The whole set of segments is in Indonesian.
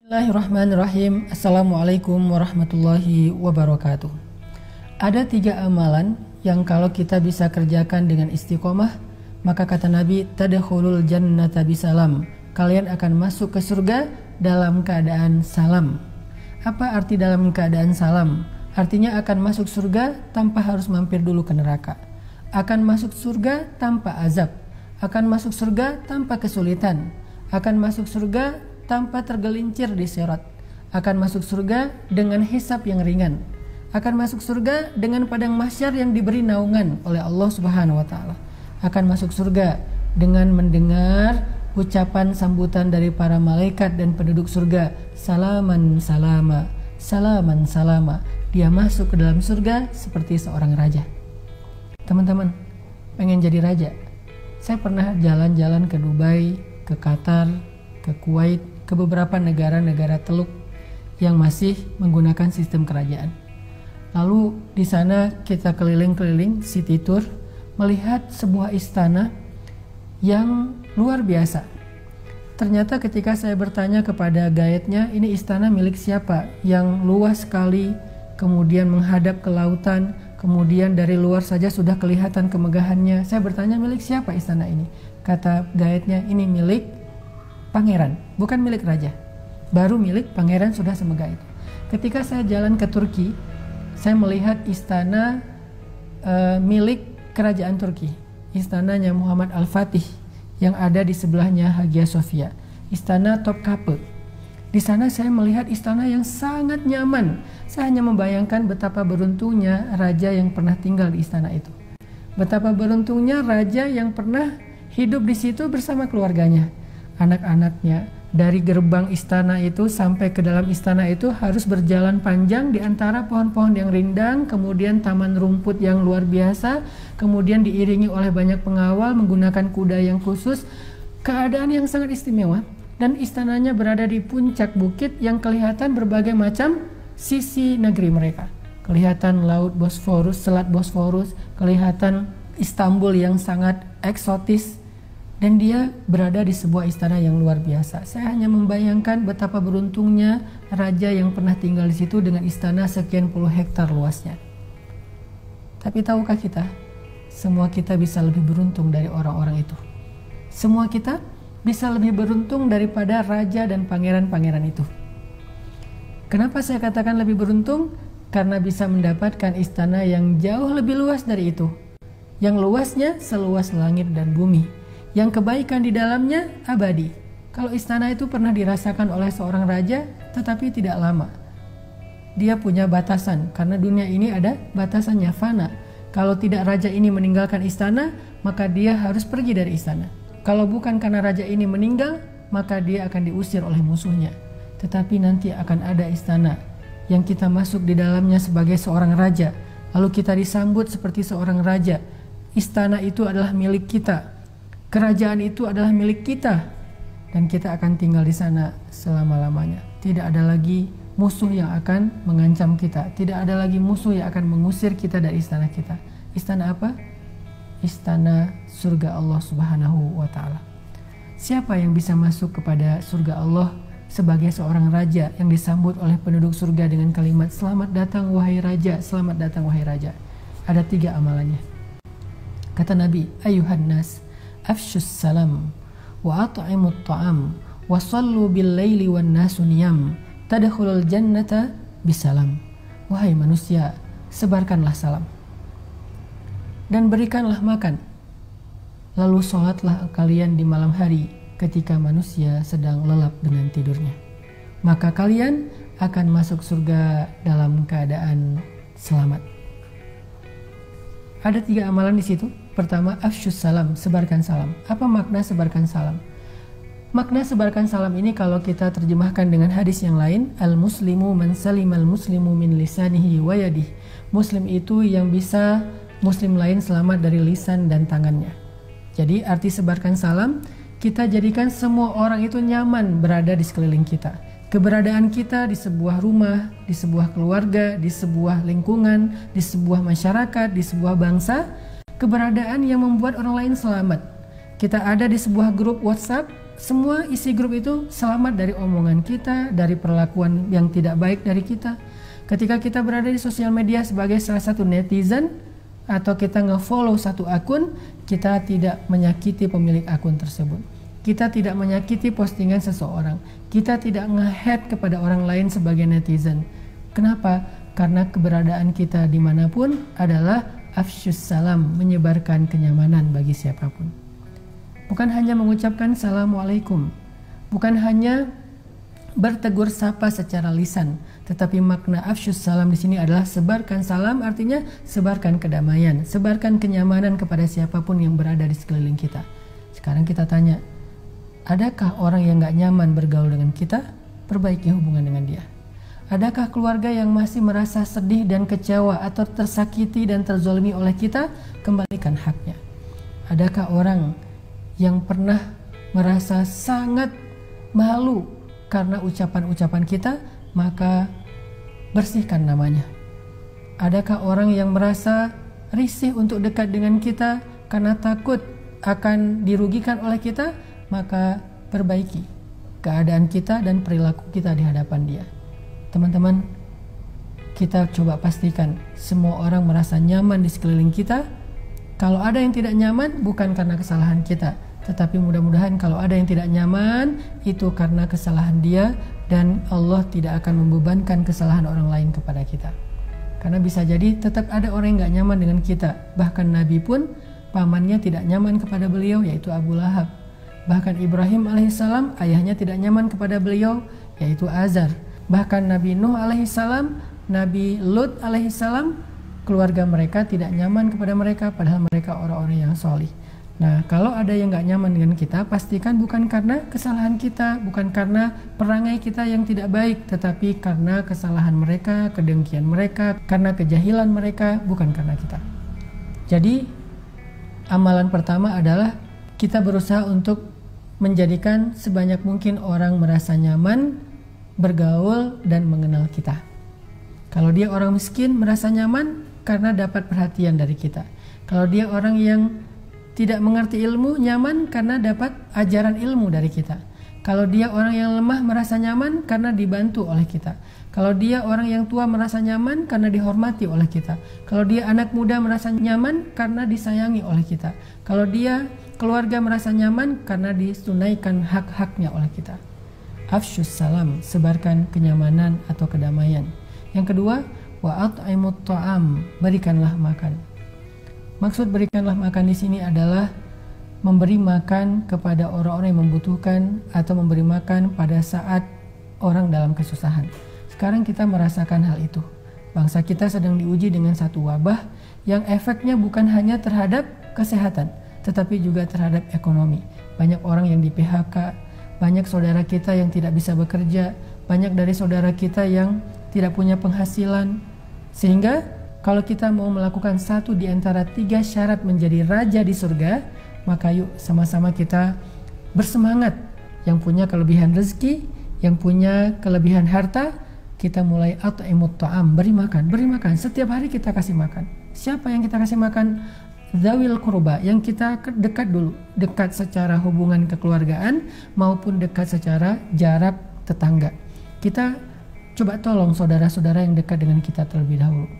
Bismillahirrahmanirrahim. Assalamualaikum warahmatullahi wabarakatuh. Ada 3 amalan yang kalau kita bisa kerjakan dengan istiqomah, maka kata Nabi, tadkhulul jannata bisalam. Kalian akan masuk ke surga dalam keadaan salam. Apa arti dalam keadaan salam? Artinya akan masuk surga tanpa harus mampir dulu ke neraka. Akan masuk surga tanpa azab. Akan masuk surga tanpa kesulitan. Akan masuk surga tanpa tergelincir di sirat. Akan masuk surga dengan hisab yang ringan. Akan masuk surga dengan padang mahsyar yang diberi naungan oleh Allah Subhanahu wa taala. Akan masuk surga dengan mendengar ucapan sambutan dari para malaikat dan penduduk surga, salaman salama, salaman salama. Dia masuk ke dalam surga seperti seorang raja. Teman-teman, pengen jadi raja? Saya pernah jalan-jalan ke Dubai, ke Qatar, ke Kuwait, ke beberapa negara-negara Teluk yang masih menggunakan sistem kerajaan. Lalu di sana kita keliling-keliling city tour, melihat sebuah istana yang luar biasa. Ternyata ketika saya bertanya kepada guide-nya, ini istana milik siapa? Yang luas sekali, kemudian menghadap ke lautan, kemudian dari luar saja sudah kelihatan kemegahannya. Saya bertanya, milik siapa istana ini? Kata guide-nya, ini milik pangeran, bukan milik raja. Baru milik pangeran sudah semegah itu. Ketika saya jalan ke Turki, saya melihat istana milik kerajaan Turki, istananya Muhammad Al-Fatih yang ada di sebelahnya Hagia Sophia, istana Topkapi. Di sana saya melihat istana yang sangat nyaman. Saya hanya membayangkan betapa beruntungnya raja yang pernah tinggal di istana itu. Betapa beruntungnya raja yang pernah hidup di situ bersama keluarganya. Anak-anaknya, dari gerbang istana itu sampai ke dalam istana itu harus berjalan panjang di antara pohon-pohon yang rindang, kemudian taman rumput yang luar biasa, kemudian diiringi oleh banyak pengawal menggunakan kuda yang khusus. Keadaan yang sangat istimewa, dan istananya berada di puncak bukit yang kelihatan berbagai macam sisi negeri mereka. Kelihatan laut Bosforus, selat Bosforus, kelihatan Istanbul yang sangat eksotis. Dan dia berada di sebuah istana yang luar biasa. Saya hanya membayangkan betapa beruntungnya raja yang pernah tinggal di situ dengan istana sekian puluh hektar luasnya. Tapi tahukah kita, semua kita bisa lebih beruntung dari orang-orang itu. Semua kita bisa lebih beruntung daripada raja dan pangeran-pangeran itu. Kenapa saya katakan lebih beruntung? Karena bisa mendapatkan istana yang jauh lebih luas dari itu. Yang luasnya seluas langit dan bumi. Yang kebaikan di dalamnya abadi. Kalau istana itu pernah dirasakan oleh seorang raja, tetapi tidak lama. Dia punya batasan, karena dunia ini ada batasannya, fana. Kalau tidak raja ini meninggalkan istana, maka dia harus pergi dari istana. Kalau bukan karena raja ini meninggal, maka dia akan diusir oleh musuhnya. Tetapi nanti akan ada istana yang kita masuk di dalamnya sebagai seorang raja. Lalu kita disambut seperti seorang raja. Istana itu adalah milik kita. Kerajaan itu adalah milik kita, dan kita akan tinggal di sana selama-lamanya. Tidak ada lagi musuh yang akan mengancam kita. Tidak ada lagi musuh yang akan mengusir kita dari istana kita. Istana apa? Istana surga Allah Subhanahu wa taala. Siapa yang bisa masuk kepada surga Allah sebagai seorang raja yang disambut oleh penduduk surga dengan kalimat selamat datang wahai raja, selamat datang wahai raja? Ada 3 amalannya. Kata Nabi, ayuhan nas, afshus salam wa at'imut ta'am wa sallu bil laili wan nasu niyam tadkhulul jannata bisalam. Wahai manusia, sebarkanlah salam dan berikanlah makan, lalu sholatlah kalian di malam hari ketika manusia sedang lelap dengan tidurnya, maka kalian akan masuk surga dalam keadaan selamat. Ada 3 amalan di situ. Pertama, afsyus salam, sebarkan salam. Apa makna sebarkan salam? Makna sebarkan salam ini kalau kita terjemahkan dengan hadis yang lain, al-muslimu man salimal muslimu min lisanihi wa yadihi. Muslim itu yang bisa muslim lain selamat dari lisan dan tangannya. Jadi arti sebarkan salam, kita jadikan semua orang itu nyaman berada di sekeliling kita. Keberadaan kita di sebuah rumah, di sebuah keluarga, di sebuah lingkungan, di sebuah masyarakat, di sebuah bangsa, keberadaan yang membuat orang lain selamat. Kita ada di sebuah grup WhatsApp, Semua isi grup itu selamat dari omongan kita, dari perlakuan yang tidak baik dari kita. Ketika kita berada di sosial media sebagai salah satu netizen, atau kita nge-follow satu akun, kita tidak menyakiti pemilik akun tersebut. Kita tidak menyakiti postingan seseorang. Kita tidak nge-hate kepada orang lain sebagai netizen. Kenapa? Karena keberadaan kita dimanapun adalah afsyus salam, menyebarkan kenyamanan bagi siapapun. Bukan hanya mengucapkan assalamualaikum, bukan hanya bertegur sapa secara lisan, tetapi makna afsyus salam di sini adalah sebarkan salam, artinya sebarkan kedamaian, sebarkan kenyamanan kepada siapapun yang berada di sekeliling kita. Sekarang kita tanya, adakah orang yang gak nyaman bergaul dengan kita? Perbaiki hubungan dengan dia. Adakah keluarga yang masih merasa sedih dan kecewa atau tersakiti dan terzolimi oleh kita? Kembalikan haknya. Adakah orang yang pernah merasa sangat malu karena ucapan-ucapan kita? Maka bersihkan namanya. Adakah orang yang merasa risih untuk dekat dengan kita karena takut akan dirugikan oleh kita? Maka perbaiki keadaan kita dan perilaku kita di hadapan dia. Teman-teman, kita coba pastikan semua orang merasa nyaman di sekeliling kita. Kalau ada yang tidak nyaman, bukan karena kesalahan kita, tetapi mudah-mudahan kalau ada yang tidak nyaman, itu karena kesalahan dia, dan Allah tidak akan membebankan kesalahan orang lain kepada kita. Karena bisa jadi tetap ada orang yang gak nyaman dengan kita. Bahkan Nabi pun pamannya tidak nyaman kepada beliau, yaitu Abu Lahab. Bahkan Ibrahim alaihissalam, ayahnya tidak nyaman kepada beliau, yaitu Azar. Bahkan Nabi Nuh alaihissalam, Nabi Lut alaihissalam, keluarga mereka tidak nyaman kepada mereka, padahal mereka orang-orang yang solih. Nah, kalau ada yang gak nyaman dengan kita, pastikan bukan karena kesalahan kita, bukan karena perangai kita yang tidak baik, tetapi karena kesalahan mereka, kedengkian mereka, karena kejahilan mereka, bukan karena kita. Jadi, amalan pertama adalah kita berusaha untuk menjadikan sebanyak mungkin orang merasa nyaman bergaul dan mengenal kita. Kalau dia orang miskin, merasa nyaman karena dapat perhatian dari kita. Kalau dia orang yang tidak mengerti ilmu, nyaman karena dapat ajaran ilmu dari kita. Kalau dia orang yang lemah, merasa nyaman karena dibantu oleh kita. Kalau dia orang yang tua, merasa nyaman karena dihormati oleh kita. Kalau dia anak muda, merasa nyaman karena disayangi oleh kita. Kalau dia keluarga, merasa nyaman karena ditunaikan hak-haknya oleh kita. Afsyus salam, sebarkan kenyamanan atau kedamaian. Yang kedua, wa at'imut ta'am, berikanlah makan. Maksud berikanlah makan di sini adalah memberi makan kepada orang-orang yang membutuhkan atau memberi makan pada saat orang dalam kesusahan. Sekarang kita merasakan hal itu. Bangsa kita sedang diuji dengan satu wabah yang efeknya bukan hanya terhadap kesehatan, tetapi juga terhadap ekonomi. Banyak orang yang di PHK, banyak saudara kita yang tidak bisa bekerja, banyak dari saudara kita yang tidak punya penghasilan. Sehingga kalau kita mau melakukan satu di antara 3 syarat menjadi raja di surga, maka yuk sama-sama kita bersemangat. Yang punya kelebihan rezeki, yang punya kelebihan harta, kita mulai at'imut ta'am, beri makan. Setiap hari kita kasih makan. Siapa yang kita kasih makan? Zawil kurba, yang kita dekat dulu, dekat secara hubungan kekeluargaan maupun dekat secara jarak tetangga. Kita coba tolong saudara-saudara yang dekat dengan kita terlebih dahulu.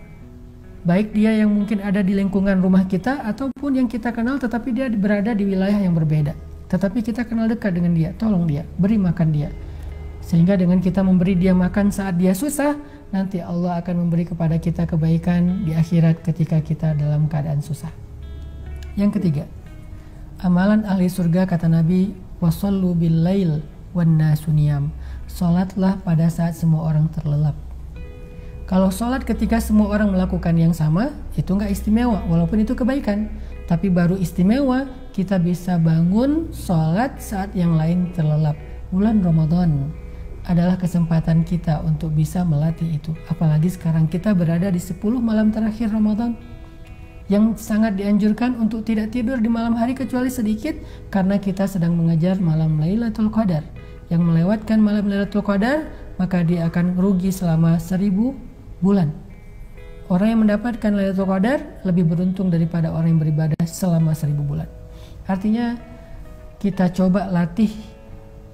Baik dia yang mungkin ada di lingkungan rumah kita ataupun yang kita kenal tetapi dia berada di wilayah yang berbeda. Tetapi kita kenal dekat dengan dia, tolong dia, beri makan dia. Sehingga dengan kita memberi dia makan saat dia susah, nanti Allah akan memberi kepada kita kebaikan di akhirat ketika kita dalam keadaan susah. Yang ketiga, amalan ahli surga kata Nabi, wasallu bil lail wan nasu niyam. Salatlah pada saat semua orang terlelap. Kalau salat ketika semua orang melakukan yang sama, itu enggak istimewa, walaupun itu kebaikan. Tapi baru istimewa kita bisa bangun salat saat yang lain terlelap. Bulan Ramadan adalah kesempatan kita untuk bisa melatih itu. Apalagi sekarang kita berada di 10 malam terakhir Ramadan, yang sangat dianjurkan untuk tidak tidur di malam hari kecuali sedikit, karena kita sedang mengejar malam Lailatul Qadar. Yang melewatkan malam Lailatul Qadar, maka dia akan rugi selama 1000 bulan. Orang yang mendapatkan Lailatul Qadar lebih beruntung daripada orang yang beribadah selama 1000 bulan. Artinya kita coba latih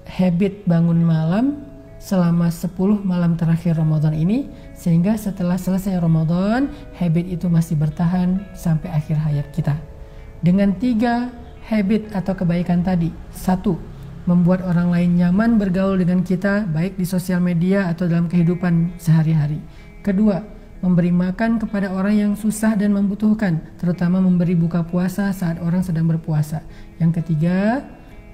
habit bangun malam selama 10 malam terakhir Ramadan ini, sehingga setelah selesai Ramadan habit itu masih bertahan sampai akhir hayat kita. Dengan 3 habit atau kebaikan tadi. 1. Membuat orang lain nyaman bergaul dengan kita, baik di sosial media atau dalam kehidupan sehari-hari. Kedua, memberi makan kepada orang yang susah dan membutuhkan, terutama memberi buka puasa saat orang sedang berpuasa. Yang ketiga,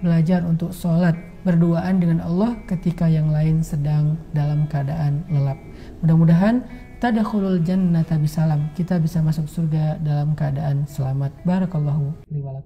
belajar untuk sholat berduaan dengan Allah ketika yang lain sedang dalam keadaan lelap. Mudah-mudahan tadkhulul jannata bisalam, kita bisa masuk surga dalam keadaan selamat. Barakallahu li wa lakum.